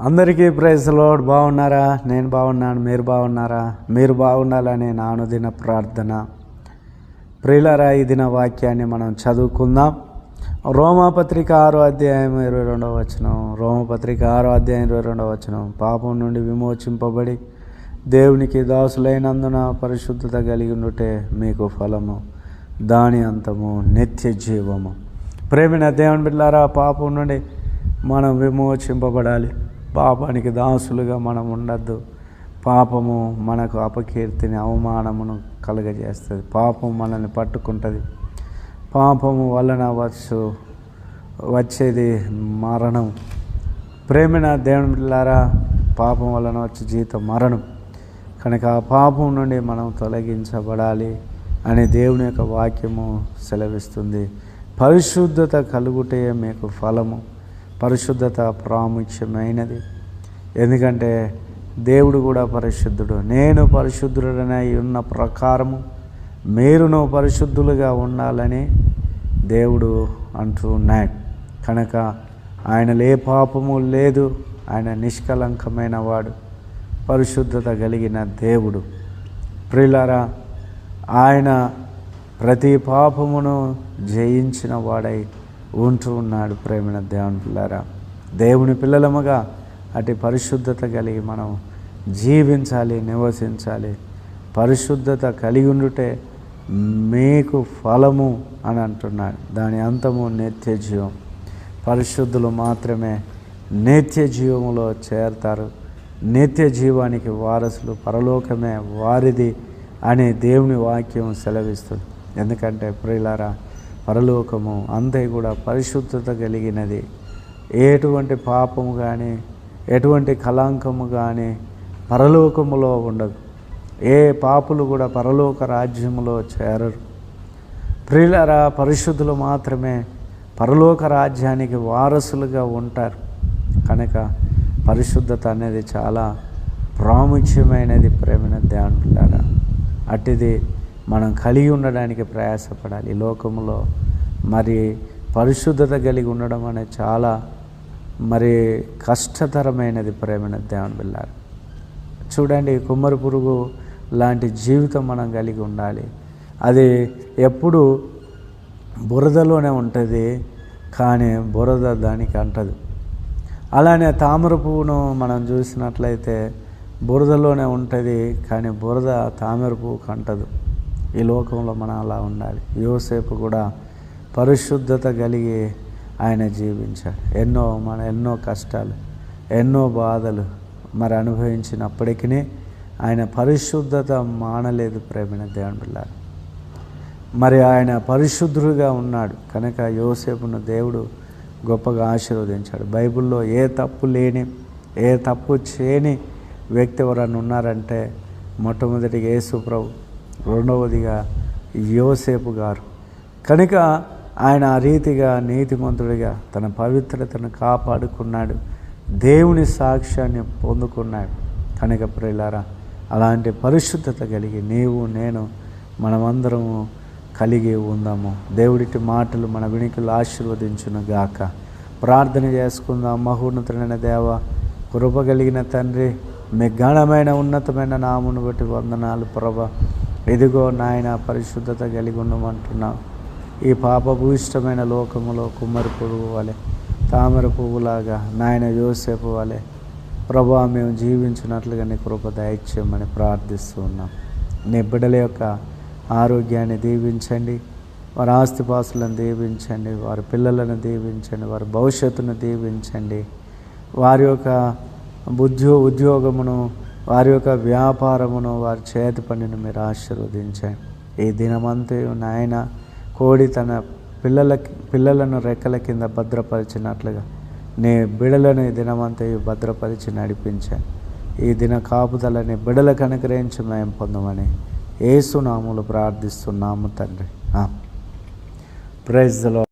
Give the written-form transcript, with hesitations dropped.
అందరికీ praise the lord. బాగున్నారా? నేను బాగున్నాను. మీరు బాగున్నారా? మీరు బాగుండాలని నా అనుదిన ప్రార్థన. ప్రియులారా, ఈ దిన వాక్యాన్ని మనం చదువుకుందాం. రోమాపత్రిక 6వ అధ్యాయం 22వ వచనం. రోమపత్రిక 6వ అధ్యాయం 22వ వచనం. పాపం నుండి విమోచింపబడి దేవునికి దాసులైనందున పరిశుద్ధత కలిగి ఉండుటే మీకు ఫలము, దాని అంతము నిత్య జీవము. ప్రేమైన దేవుని బిడ్డలారా, పాపం నుండి మనం విమోచింపబడాలి. పాపానికి దాసులుగా మనం ఉండద్దు. పాపము మనకు అపకీర్తిని, అవమానమును కలుగజేస్తుంది. పాపం మనల్ని పట్టుకుంటుంది. పాపము వలన వచ్చేది మరణం. ప్రేమైన దేవుని బిడ్డలారా, పాపం వలన వచ్చే జీతం మరణం. కనుక ఆ పాపం నుండి మనం తొలగించబడాలి అని దేవుని యొక్క వాక్యము సెలవిస్తుంది. పరిశుద్ధత కలుగుటే మీకు ఫలము. పరిశుద్ధత ప్రాముఖ్యమైనది. ఎందుకంటే దేవుడు కూడా పరిశుద్ధుడు. నేను పరిశుద్ధుడనై ఉన్న ప్రకారము మీరును పరిశుద్ధులుగా ఉండాలని దేవుడు అంటూ ఉన్నాడు. కనుక ఆయనలో ఏ పాపము లేదు. ఆయన నిష్కలంకమైన వాడు, పరిశుద్ధత కలిగిన దేవుడు. ప్రియులారా, ఆయన ప్రతి పాపమును జయించిన వాడై ఉంటూ ఉన్నాడు. ప్రేమైన దేవుని పిల్లరా, దేవుని పిల్లలముగా అటు పరిశుద్ధత కలిగి మనం జీవించాలి, నివసించాలి. పరిశుద్ధత కలిగి ఉండుటే మీకు ఫలము అని అంటున్నాడు. దాని అంతము నిత్య జీవం. పరిశుద్ధులు మాత్రమే నిత్య జీవములో చేరతారు. నిత్య జీవానికి వారసులు, పరలోకమే వారిది అని దేవుని వాక్యం సెలవిస్తుంది. ఎందుకంటే ప్రియులారా, పరలోకము అంతే కూడా పరిశుద్ధత కలిగినది. ఎటువంటి పాపము కానీ, ఎటువంటి కళంకము కానీ పరలోకములో ఉండదు. ఏ పాపులు కూడా పరలోక రాజ్యములో చేరరు. ప్రియులారా, పరిశుద్ధులు మాత్రమే పరలోక రాజ్యానికి వారసులుగా ఉంటారు. కనుక పరిశుద్ధత అనేది చాలా ప్రాముఖ్యమైనది. ప్రేమైన దేవుని పిల్లారా, అట్టిది మనం కలిగి ఉండడానికి ప్రయాసపడాలి. ఈ లోకంలో మరి పరిశుద్ధత కలిగి ఉండడం అనేది చాలా కష్టతరమైనది. ప్రేమైన దేవుని బిడ్డలారా, చూడండి, కుమ్మరి పురుగు లాంటి జీవితం మనం కలిగి ఉండాలి. అది ఎప్పుడు బురదలోనే ఉంటుంది, కానీ బురద దానికి అంటదు. అలానే తామర పువ్వును మనం చూసినట్లయితే బురదలోనే ఉంటుంది, కానీ బురద తామర పువ్వుకు అంటదు. ఈ లోకంలో మనం అలా ఉండాలి. యోసేపు కూడా పరిశుద్ధత కలిగి ఆయన జీవించాడు. ఎన్నో కష్టాలు, ఎన్నో బాధలు మరి అనుభవించినప్పటికీ ఆయన పరిశుద్ధత మానలేదు. ప్రేమైన దేవుని బిడ్డలారా, మరి ఆయన పరిశుద్ధుడుగా ఉన్నాడు. కనుక యోసేపును దేవుడు గొప్పగా ఆశీర్వదించాడు. బైబిల్లో ఏ తప్పు లేని, ఏ తప్పు చేయని వ్యక్తి ఎవరన్నా ఉన్నారంటే మొట్టమొదటిగా యేసు ప్రభు, రెండవదిగా యోసేపు గారు. కనుక ఆయన ఆ రీతిగా నీతిమంతుడిగా తన పవిత్రతను కాపాడుకున్నాడు. దేవుని సాక్ష్యాన్ని పొందుకున్నాడు. కనుక ప్రియులారా, అలాంటి పరిశుద్ధత కలిగి నీవు నేను మనమందరము కలిగి ఉందాము. దేవుడిటి మాటలు మన వినికిలు ఆశీర్వదించును గాక. ప్రార్థన చేసుకుందాం. మహోన్నతుడైన దేవ, కృప కలిగిన తండ్రి, మీ ఘనమైన ఉన్నతమైన నామమును బట్టి వందనాలు ప్రభా. ఇదిగో నాయన, పరిశుద్ధత కలిగి ఉండమంటున్నావు. ఈ పాపభూయిష్టమైన లోకములో కుమ్మరి పురుగు వలె, తామర పువ్వులాగా నాయన యోసేపు వలె ప్రభా మేము జీవించినట్లుగా నీ కృప దయచేయమని ప్రార్థిస్తూ ఉన్నాం. నీ బిడ్డల యొక్క ఆరోగ్యాన్ని దీవించండి, వారి ఆస్తిపాస్తులను దీవించండి, వారి పిల్లలను దీవించండి, వారి భవిష్యత్తును దీవించండి, వారి యొక్క ఉద్యోగమును, వారి యొక్క వ్యాపారమును, వారి చేతి పనిని మీరు ఆశీర్వదించండి. ఈ దినమంతయు నాయన, కోడి తన పిల్లలను రెక్కల కింద భద్రపరిచినట్లుగా నీ బిడలను ఈ దినమంతయు భద్రపరిచి నడిపించాను. ఈ దిన కాపుదలని బిడలకు అనుగ్రహించి మేము పొందమని యేసు నామములో ప్రార్థిస్తున్నాము తండ్రి. Praise the lord.